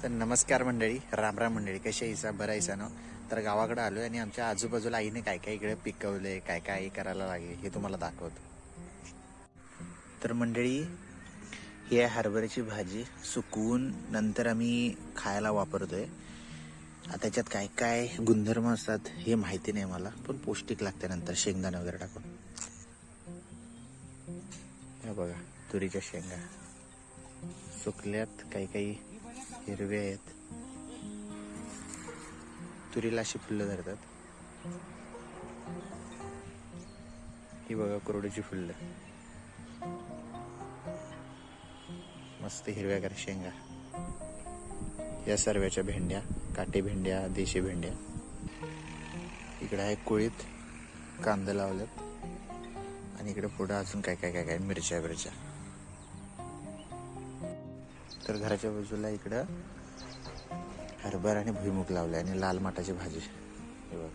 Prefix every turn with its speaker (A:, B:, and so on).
A: तर नमस्कार मंडळी, रामराम मंडळी. कशी आहे? बरं आहे ना? तर गावाकडे आलो आणि आमच्या आजूबाजूला आईने काय काय इकडे पिकवले, काय काय करायला लागेल हे तुम्हाला दाखवतो. तर मंडळी, ही आहे हरभऱ्याची भाजी. सुकवून नंतर आम्ही खायला वापरतोय. आता त्याच्यात काय काय गुणधर्म असतात हे माहिती नाही मला, पण पौष्टिक लागते नंतर शेंगदाणे वगैरे टाकून. हे बघा, तुरीच्या शेंगा सुकल्यात, काही काही हिरवे आहेत. तुरीला अशी फुलं धरतात. ही बघा कुरडीची फुलं, मस्त हिरव्यागार शेंगा. या सर्व्याच्या भेंड्या, काटे भेंड्या, देशी भेंड्या. इकडे आहे कुळीत कांदा लावल्यात आणि इकडे पुढे अजून काय काय काय काय मिरच्या. तर घराच्या बाजूला इकडं हरभरा आणि भुईमुग लावलाय आणि लाल माटाची भाजी. हे बघा.